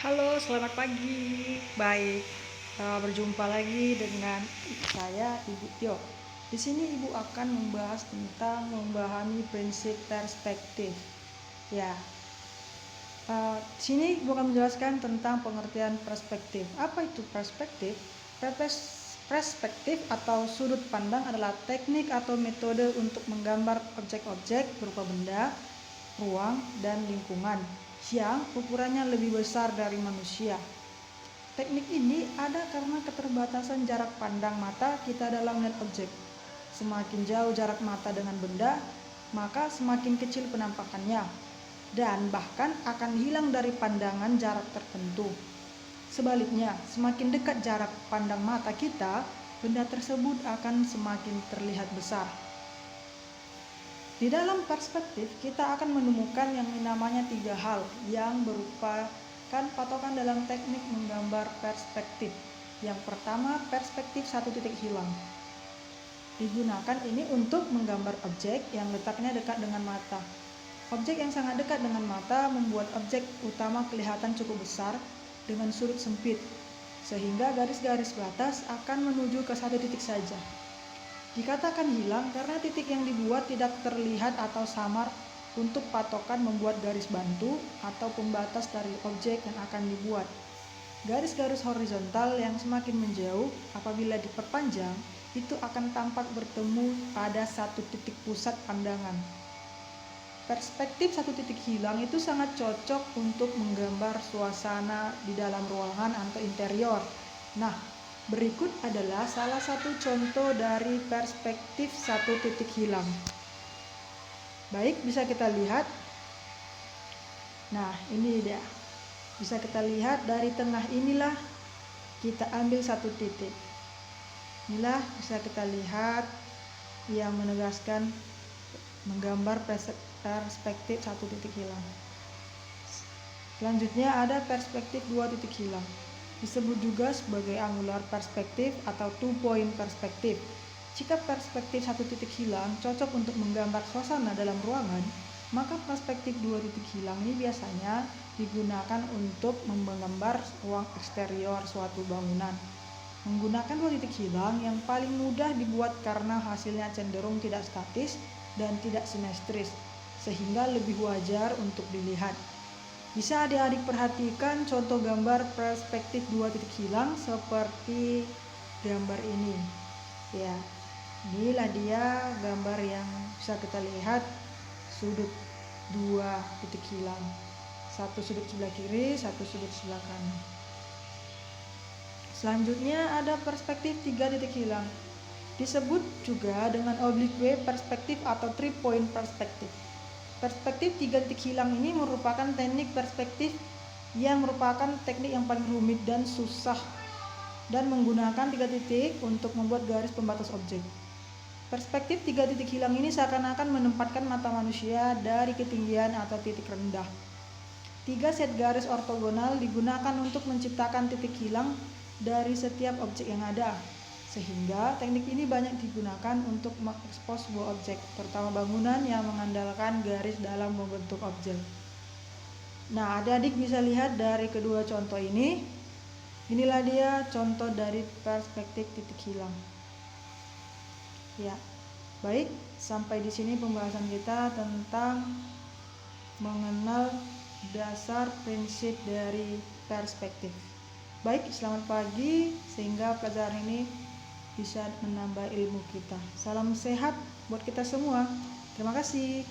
Halo, selamat pagi. Baik, berjumpa lagi dengan saya, Ibu Tio. Di sini Ibu akan membahas tentang memahami prinsip perspektif. Ya, di sini Ibu akan menjelaskan tentang pengertian perspektif. Apa itu perspektif? Perspektif atau sudut pandang adalah teknik atau metode untuk menggambar objek-objek berupa benda, ruang, dan lingkungan yang ukurannya lebih besar dari manusia. Teknik ini ada karena keterbatasan jarak pandang mata kita dalam melihat objek. Semakin jauh jarak mata dengan benda, maka semakin kecil penampakannya, dan bahkan akan hilang dari pandangan jarak tertentu. Sebaliknya, semakin dekat jarak pandang mata kita, benda tersebut akan semakin terlihat besar. Di dalam perspektif, kita akan menemukan yang namanya 3 hal yang merupakan patokan dalam teknik menggambar perspektif. Yang pertama, perspektif satu titik hilang. Digunakan ini untuk menggambar objek yang letaknya dekat dengan mata. Objek yang sangat dekat dengan mata membuat objek utama kelihatan cukup besar dengan sudut sempit, sehingga garis-garis batas akan menuju ke satu titik saja. Dikatakan hilang karena titik yang dibuat tidak terlihat atau samar untuk patokan membuat garis bantu atau pembatas dari objek yang akan dibuat. Garis-garis horizontal yang semakin menjauh apabila diperpanjang itu akan tampak bertemu pada satu titik pusat pandangan. Perspektif satu titik hilang itu sangat cocok untuk menggambar suasana di dalam ruangan atau interior. Nah, berikut adalah salah satu contoh dari perspektif satu titik hilang. Baik, bisa kita lihat. Nah, ini dia. Bisa kita lihat dari tengah inilah kita ambil satu titik. Inilah bisa kita lihat yang menegaskan menggambar perspektif satu titik hilang. Selanjutnya ada perspektif dua titik hilang. Disebut juga sebagai angular perspektif atau two-point perspektif. Jika perspektif satu titik hilang cocok untuk menggambar suasana dalam ruangan, maka perspektif dua titik hilang ini biasanya digunakan untuk menggambar ruang eksterior suatu bangunan. Menggunakan dua titik hilang yang paling mudah dibuat karena hasilnya cenderung tidak statis dan tidak simetris, sehingga lebih wajar untuk dilihat. Bisa adik-adik perhatikan contoh gambar perspektif dua titik hilang seperti gambar ini. Ya, inilah dia gambar yang bisa kita lihat sudut dua titik hilang. Satu sudut sebelah kiri, satu sudut sebelah kanan. Selanjutnya ada perspektif tiga titik hilang. Disebut juga dengan oblique perspektif atau three point perspektif. Perspektif tiga titik hilang ini merupakan teknik perspektif yang merupakan teknik yang paling rumit dan susah dan menggunakan tiga titik untuk membuat garis pembatas objek. Perspektif tiga titik hilang ini seakan-akan menempatkan mata manusia dari ketinggian atau titik rendah. 3 set garis ortogonal digunakan untuk menciptakan titik hilang dari setiap objek yang ada. Sehingga teknik ini banyak digunakan untuk mengekspos sebuah objek, terutama bangunan yang mengandalkan garis dalam membentuk objek. Nah, adik-adik bisa lihat dari kedua contoh ini. Inilah dia contoh dari perspektif titik hilang. Ya, baik, sampai di sini pembahasan kita tentang mengenal dasar prinsip dari perspektif. Baik, selamat pagi, sehingga pelajaran ini bisa menambah ilmu kita. Salam sehat buat kita semua. Terima kasih.